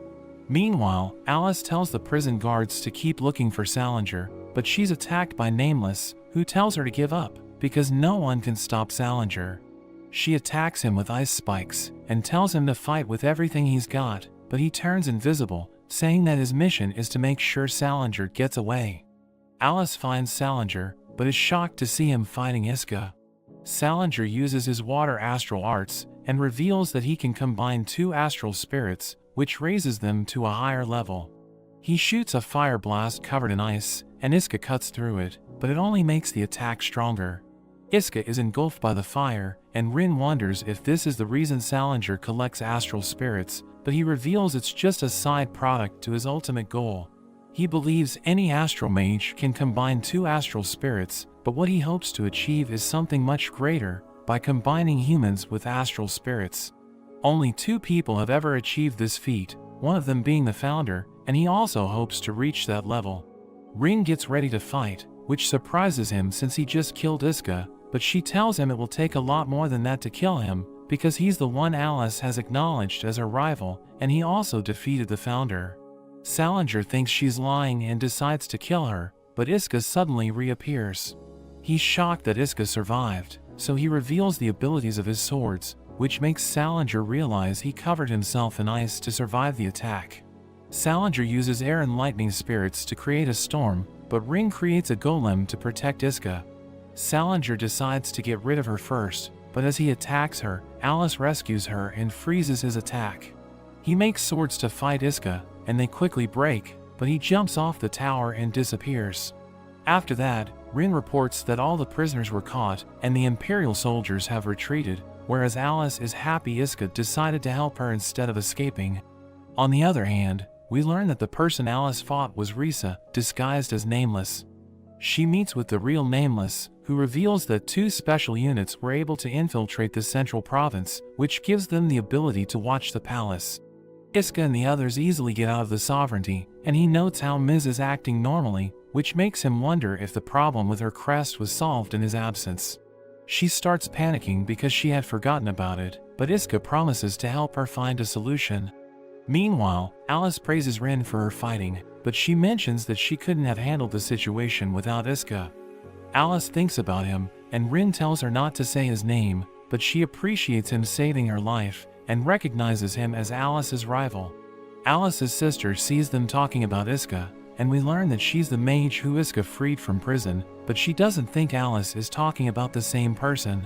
Meanwhile, Alice tells the prison guards to keep looking for Salinger, but she's attacked by Nameless, who tells her to give up, because no one can stop Salinger. She attacks him with ice spikes, and tells him to fight with everything he's got, but he turns invisible, saying that his mission is to make sure Salinger gets away. Alice finds Salinger, but is shocked to see him fighting Iska. Salinger uses his water astral arts, and reveals that he can combine two astral spirits, which raises them to a higher level. He shoots a fire blast covered in ice, and Iska cuts through it, but it only makes the attack stronger. Iska is engulfed by the fire, and Rin wonders if this is the reason Salinger collects astral spirits, but he reveals it's just a side product to his ultimate goal. He believes any astral mage can combine two astral spirits, but what he hopes to achieve is something much greater, by combining humans with astral spirits. Only 2 people have ever achieved this feat, one of them being the founder, and he also hopes to reach that level. Rin gets ready to fight, which surprises him since he just killed Iska, but she tells him it will take a lot more than that to kill him, because he's the one Alice has acknowledged as her rival, and he also defeated the founder. Salinger thinks she's lying and decides to kill her, but Iska suddenly reappears. He's shocked that Iska survived, so he reveals the abilities of his swords, which makes Salinger realize he covered himself in ice to survive the attack. Salinger uses air and lightning spirits to create a storm, but Rin creates a golem to protect Iska. Salinger decides to get rid of her first, but as he attacks her, Alice rescues her and freezes his attack. He makes swords to fight Iska, and they quickly break, but he jumps off the tower and disappears. After that, Rin reports that all the prisoners were caught and the Imperial soldiers have retreated, whereas Alice is happy Iska decided to help her instead of escaping. On the other hand, we learn that the person Alice fought was Risa, disguised as Nameless. She meets with the real Nameless, who reveals that 2 special units were able to infiltrate the central province, which gives them the ability to watch the palace. Iska and the others easily get out of the Sovereignty, and he notes how Miz is acting normally, which makes him wonder if the problem with her crest was solved in his absence. She starts panicking because she had forgotten about it, but Iska promises to help her find a solution. Meanwhile, Alice praises Rin for her fighting, but she mentions that she couldn't have handled the situation without Iska. Alice thinks about him, and Rin tells her not to say his name, but she appreciates him saving her life, and recognizes him as Alice's rival. Alice's sister sees them talking about Iska, and we learn that she's the mage who Iska freed from prison, but she doesn't think Alice is talking about the same person.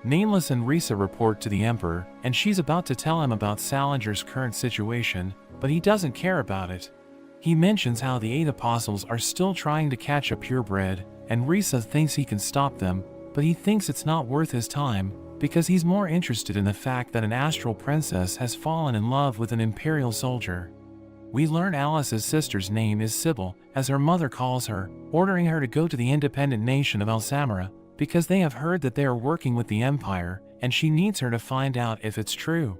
Nameless and Risa report to the Emperor, and she's about to tell him about Salinger's current situation, but he doesn't care about it. He mentions how the 8 apostles are still trying to catch a purebred, and Risa thinks he can stop them, but he thinks it's not worth his time, because he's more interested in the fact that an astral princess has fallen in love with an Imperial soldier. We learn Alice's sister's name is Sybil, as her mother calls her, ordering her to go to the independent nation of Alsamara, because they have heard that they are working with the Empire, and she needs her to find out if it's true.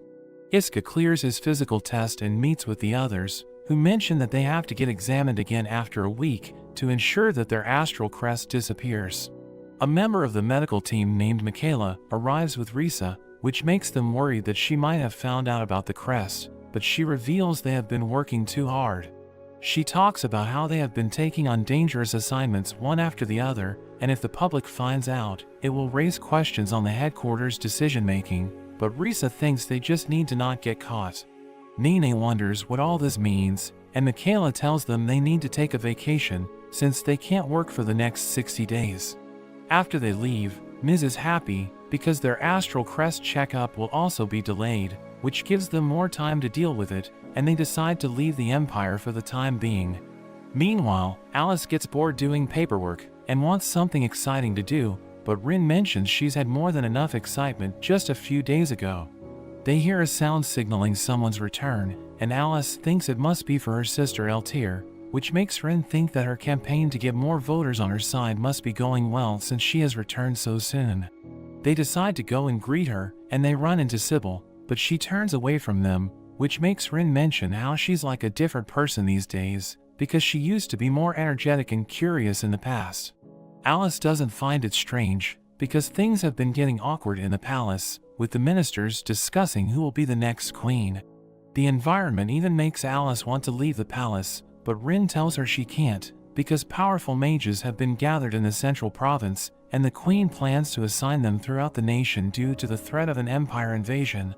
Iska clears his physical test and meets with the others, who mention that they have to get examined again after a week, to ensure that their astral crest disappears. A member of the medical team named Michaela arrives with Risa, which makes them worried that she might have found out about the crest, but she reveals they have been working too hard. She talks about how they have been taking on dangerous assignments one after the other, and if the public finds out, it will raise questions on the headquarters' decision-making, but Risa thinks they just need to not get caught. Nene wonders what all this means, and Michaela tells them they need to take a vacation, since they can't work for the next 60 days. After they leave, Miz is happy, because their astral crest checkup will also be delayed, which gives them more time to deal with it, and they decide to leave the Empire for the time being. Meanwhile, Alice gets bored doing paperwork, and wants something exciting to do, but Rin mentions she's had more than enough excitement just a few days ago. They hear a sound signaling someone's return, and Alice thinks it must be for her sister Eltir, which makes Rin think that her campaign to get more voters on her side must be going well since she has returned so soon. They decide to go and greet her, and they run into Sybil, but she turns away from them, which makes Rin mention how she's like a different person these days, because she used to be more energetic and curious in the past. Alice doesn't find it strange, because things have been getting awkward in the palace, with the ministers discussing who will be the next queen. The environment even makes Alice want to leave the palace, but Rin tells her she can't, because powerful mages have been gathered in the central province, and the queen plans to assign them throughout the nation due to the threat of an empire invasion.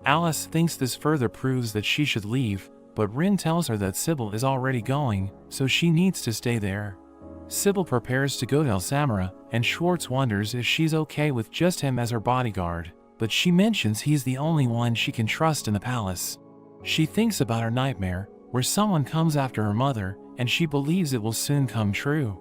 Alice thinks this further proves that she should leave, but Rin tells her that Sybil is already going, so she needs to stay there. Sybil prepares to go to Elsamara, and Schwartz wonders if she's okay with just him as her bodyguard, but she mentions he's the only one she can trust in the palace. She thinks about her nightmare, where someone comes after her mother, and she believes it will soon come true.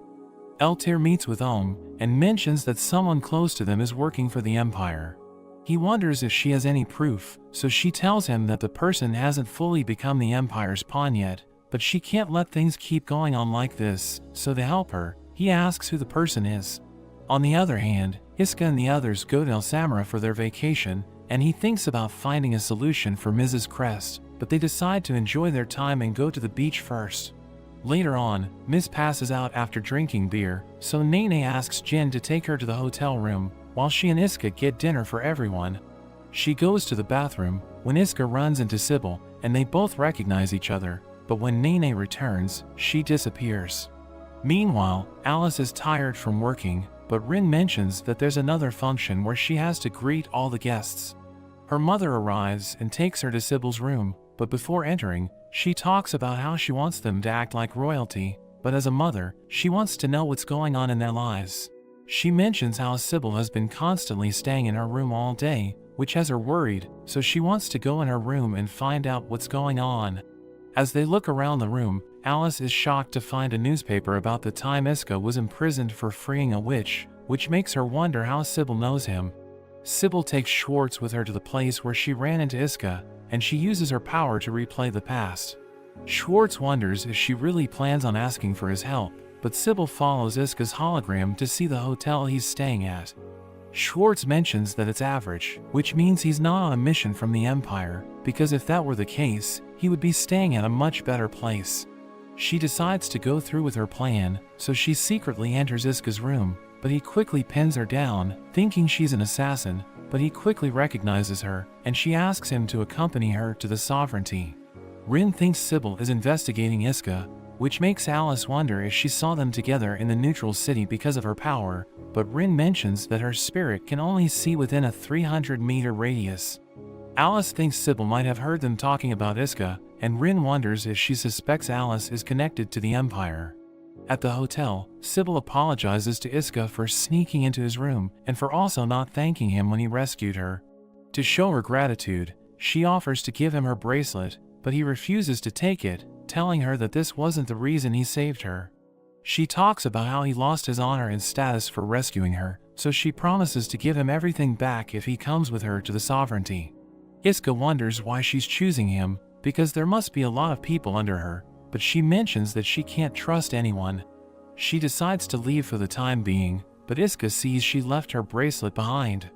Eltir meets with Ohm, and mentions that someone close to them is working for the Empire. He wonders if she has any proof, so she tells him that the person hasn't fully become the Empire's pawn yet, but she can't let things keep going on like this, so to help her, he asks who the person is. On the other hand, Iska and the others go to Elsamara for their vacation, and he thinks about finding a solution for Mrs. Crest, but they decide to enjoy their time and go to the beach first. Later on, Miss passes out after drinking beer, so Nene asks Jen to take her to the hotel room, while she and Iska get dinner for everyone. She goes to the bathroom, when Iska runs into Sybil, and they both recognize each other, but when Nene returns, she disappears. Meanwhile, Alice is tired from working, but Rin mentions that there's another function where she has to greet all the guests. Her mother arrives and takes her to Sybil's room, but before entering, she talks about how she wants them to act like royalty, but as a mother, she wants to know what's going on in their lives. She mentions how Sybil has been constantly staying in her room all day, which has her worried, so she wants to go in her room and find out what's going on. As they look around the room, Alice is shocked to find a newspaper about the time Iska was imprisoned for freeing a witch, which makes her wonder how Sybil knows him. Sybil takes Schwartz with her to the place where she ran into Iska, and she uses her power to replay the past. Schwartz wonders if she really plans on asking for his help, but Sybil follows Iska's hologram to see the hotel he's staying at. Schwartz mentions that it's average, which means he's not on a mission from the Empire, because if that were the case, he would be staying at a much better place. She decides to go through with her plan, so she secretly enters Iska's room, but he quickly pins her down, thinking she's an assassin, but he quickly recognizes her, and she asks him to accompany her to the Sovereignty. Rin thinks Sybil is investigating Iska, which makes Alice wonder if she saw them together in the neutral city because of her power, but Rin mentions that her spirit can only see within a 300-meter radius. Alice thinks Sybil might have heard them talking about Iska, and Rin wonders if she suspects Alice is connected to the Empire. At the hotel, Sybil apologizes to Iska for sneaking into his room and for also not thanking him when he rescued her. To show her gratitude, she offers to give him her bracelet, but he refuses to take it, telling her that this wasn't the reason he saved her. She talks about how he lost his honor and status for rescuing her, so she promises to give him everything back if he comes with her to the Sovereignty. Iska wonders why she's choosing him, because there must be a lot of people under her, but she mentions that she can't trust anyone. She decides to leave for the time being, but Iska sees she left her bracelet behind.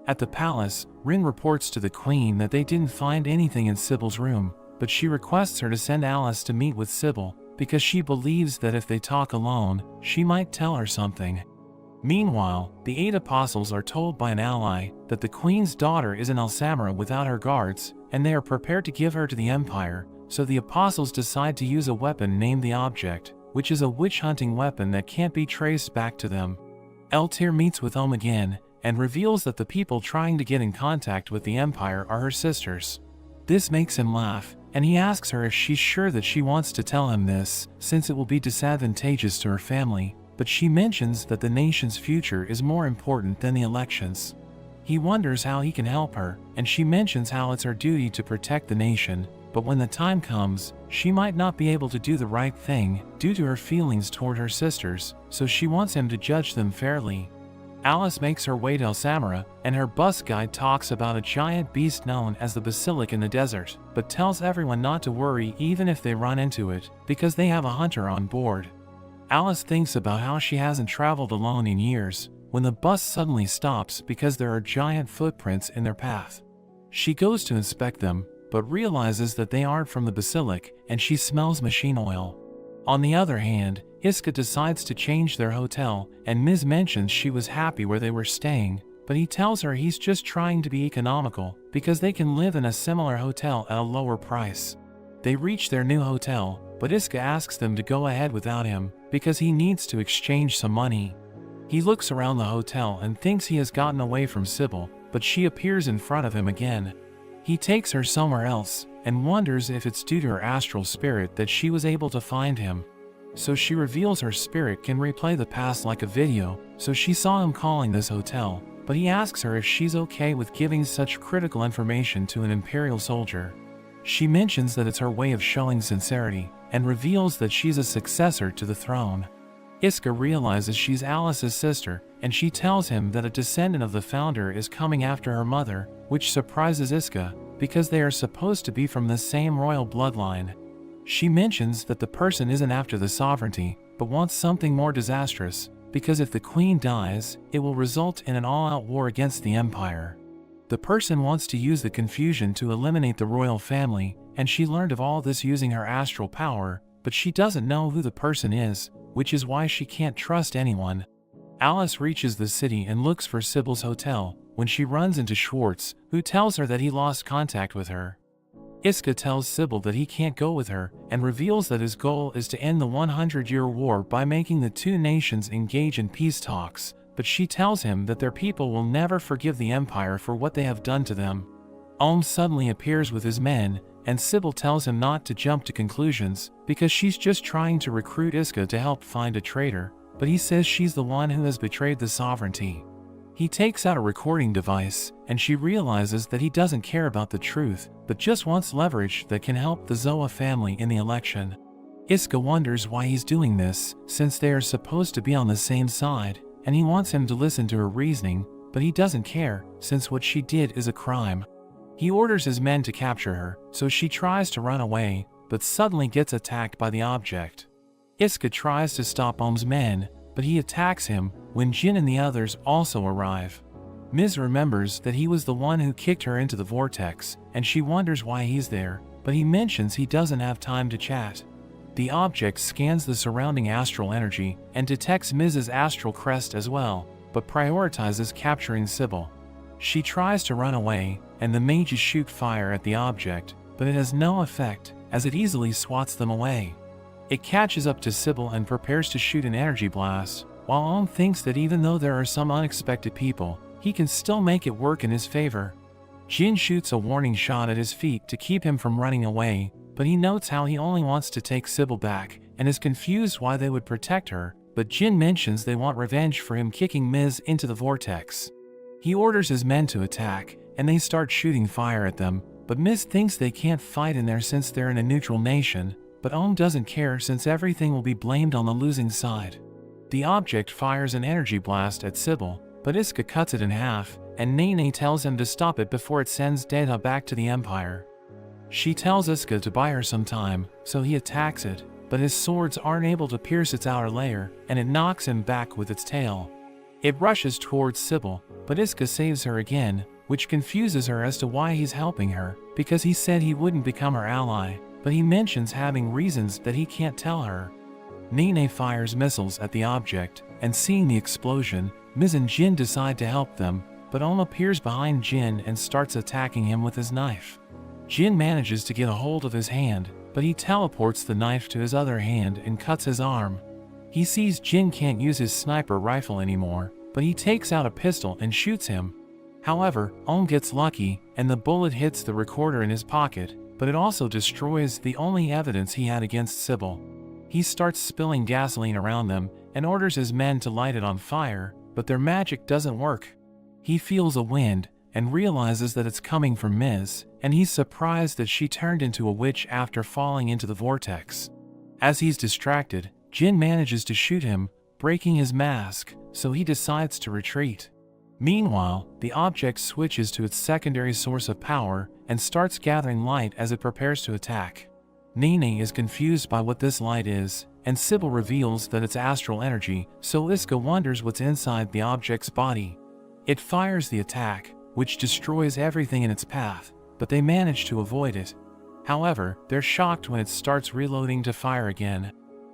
At the palace, Rin reports to the Queen that they didn't find anything in Sybil's room, but she requests her to send Alice to meet with Sybil, because she believes that if they talk alone, she might tell her something. Meanwhile, the 8 apostles are told by an ally that the Queen's daughter is in Elsamara without her guards, and they are prepared to give her to the Empire, so the apostles decide to use a weapon named the Object, which is a witch-hunting weapon that can't be traced back to them. Eltir meets with Ohm again, and reveals that the people trying to get in contact with the Empire are her sisters. This makes him laugh, and he asks her if she's sure that she wants to tell him this, since it will be disadvantageous to her family, but she mentions that the nation's future is more important than the elections. He wonders how he can help her, and she mentions how it's her duty to protect the nation, but when the time comes, she might not be able to do the right thing due to her feelings toward her sisters, so she wants him to judge them fairly. Alice makes her way to Elsamara, and her bus guide talks about a giant beast known as the basilic in the desert, but tells everyone not to worry even if they run into it, because they have a hunter on board. Alice thinks about how she hasn't traveled alone in years, when the bus suddenly stops because there are giant footprints in their path. She goes to inspect them, but realizes that they aren't from the basilic, and she smells machine oil. On the other hand, Iska decides to change their hotel, and Ms. mentions she was happy where they were staying, but he tells her he's just trying to be economical because they can live in a similar hotel at a lower price. They reach their new hotel, but Iska asks them to go ahead without him because he needs to exchange some money. He looks around the hotel and thinks he has gotten away from Sybil, but she appears in front of him again. He takes her somewhere else and wonders if it's due to her astral spirit that she was able to find him. So she reveals her spirit can replay the past like a video, so she saw him calling this hotel, but he asks her if she's okay with giving such critical information to an Imperial soldier. She mentions that it's her way of showing sincerity, and reveals that she's a successor to the throne. Iska realizes she's Alice's sister, and she tells him that a descendant of the founder is coming after her mother, which surprises Iska, because they are supposed to be from the same royal bloodline. She mentions that the person isn't after the sovereignty, but wants something more disastrous, because if the queen dies, it will result in an all-out war against the empire. The person wants to use the confusion to eliminate the royal family, and she learned of all this using her astral power, but she doesn't know who the person is, which is why she can't trust anyone. Alice reaches the city and looks for Sybil's hotel, when she runs into Schwartz, who tells her that he lost contact with her. Iska tells Sybil that he can't go with her, and reveals that his goal is to end the 100-year war by making the two nations engage in peace talks, but she tells him that their people will never forgive the Empire for what they have done to them. Ulm suddenly appears with his men, and Sybil tells him not to jump to conclusions, because she's just trying to recruit Iska to help find a traitor, but he says she's the one who has betrayed the sovereignty. He takes out a recording device, and she realizes that he doesn't care about the truth, but just wants leverage that can help the Zoa family in the election. Iska wonders why he's doing this, since they are supposed to be on the same side, and he wants him to listen to her reasoning, but he doesn't care, since what she did is a crime. He orders his men to capture her, so she tries to run away, but suddenly gets attacked by the object. Iska tries to stop Ulm's men, but he attacks him when Jin and the others also arrive. Ms. remembers that he was the one who kicked her into the vortex, and she wonders why he's there, but he mentions he doesn't have time to chat. The object scans the surrounding astral energy and detects Miz's astral crest as well, but prioritizes capturing Sybil. She tries to run away, and the mages shoot fire at the object, but it has no effect, as it easily swats them away. It catches up to Sybil and prepares to shoot an energy blast, while Ulm thinks that even though there are some unexpected people, he can still make it work in his favor. Jin shoots a warning shot at his feet to keep him from running away, but he notes how he only wants to take Sybil back, and is confused why they would protect her, but Jin mentions they want revenge for him kicking Miz into the vortex. He orders his men to attack, and they start shooting fire at them, but Miz thinks they can't fight in there since they're in a neutral nation, but Ulm doesn't care since everything will be blamed on the losing side. The object fires an energy blast at Sybil, but Iska cuts it in half, and Nene tells him to stop it before it sends Data back to the Empire. She tells Iska to buy her some time, so he attacks it, but his swords aren't able to pierce its outer layer, and it knocks him back with its tail. It rushes towards Sybil, but Iska saves her again, which confuses her as to why he's helping her, because he said he wouldn't become her ally, but he mentions having reasons that he can't tell her. Nene fires missiles at the object, and seeing the explosion, Miz and Jin decide to help them, but Ulm appears behind Jin and starts attacking him with his knife. Jin manages to get a hold of his hand, but he teleports the knife to his other hand and cuts his arm. He sees Jin can't use his sniper rifle anymore, but he takes out a pistol and shoots him. However, Ulm gets lucky, and the bullet hits the recorder in his pocket, but it also destroys the only evidence he had against Sybil. He starts spilling gasoline around them, and orders his men to light it on fire, but their magic doesn't work. He feels a wind, and realizes that it's coming from Miz, and he's surprised that she turned into a witch after falling into the vortex. As he's distracted, Jin manages to shoot him, breaking his mask, so he decides to retreat. Meanwhile, the object switches to its secondary source of power, and starts gathering light as it prepares to attack. Nene is confused by what this light is, and Sybil reveals that it's astral energy, so Iska wonders what's inside the object's body. It fires the attack, which destroys everything in its path, but they manage to avoid it. However, they're shocked when it starts reloading to fire again.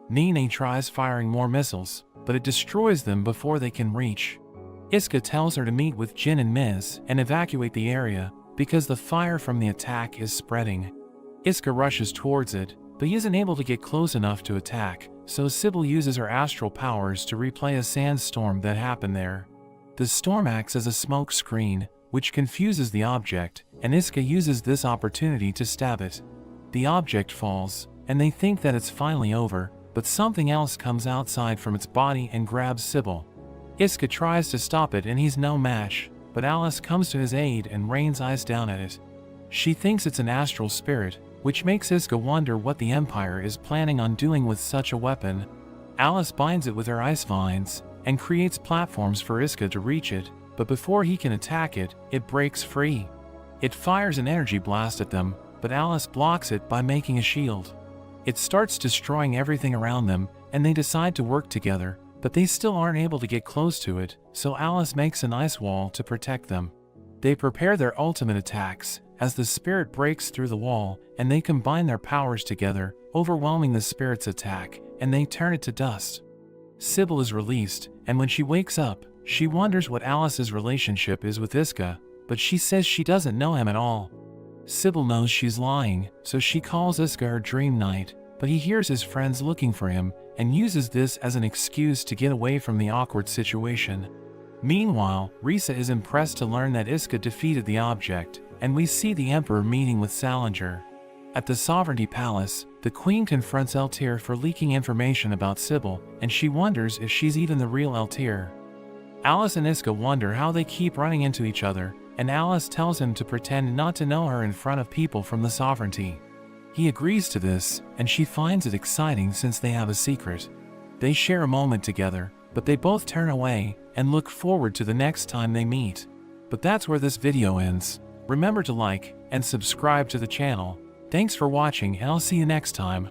Nene tries firing more missiles, but it destroys them before they can reach. Iska tells her to meet with Jin and Miz and evacuate the area, because the fire from the attack is spreading. Iska rushes towards it, but he isn't able to get close enough to attack, so Sybil uses her astral powers to replay a sandstorm that happened there. The storm acts as a smoke screen, which confuses the object, and Iska uses this opportunity to stab it. The object falls, and they think that it's finally over, but something else comes outside from its body and grabs Sybil. Iska tries to stop it and he's no match, but Alice comes to his aid and rains ice down at it. She thinks it's an astral spirit, which makes Iska wonder what the Empire is planning on doing with such a weapon. Alice binds it with her ice vines, and creates platforms for Iska to reach it, but before he can attack it, it breaks free. It fires an energy blast at them, but Alice blocks it by making a shield. It starts destroying everything around them, and they decide to work together, but they still aren't able to get close to it, so Alice makes an ice wall to protect them. They prepare their ultimate attacks, as the spirit breaks through the wall, and they combine their powers together, overwhelming the spirit's attack, and they turn it to dust. Sybil is released, and when she wakes up, she wonders what Alice's relationship is with Iska, but she says she doesn't know him at all. Sybil knows she's lying, so she calls Iska her dream knight, but he hears his friends looking for him, and uses this as an excuse to get away from the awkward situation. Meanwhile, Risa is impressed to learn that Iska defeated the object, and we see the Emperor meeting with Salinger. At the Sovereignty Palace, the Queen confronts Eltyr for leaking information about Sybil, and she wonders if she's even the real Eltyr. Alice and Iska wonder how they keep running into each other, and Alice tells him to pretend not to know her in front of people from the Sovereignty. He agrees to this, and she finds it exciting since they have a secret. They share a moment together, but they both turn away, and look forward to the next time they meet. But that's where this video ends. Remember to like and subscribe to the channel. Thanks for watching, and I'll see you next time.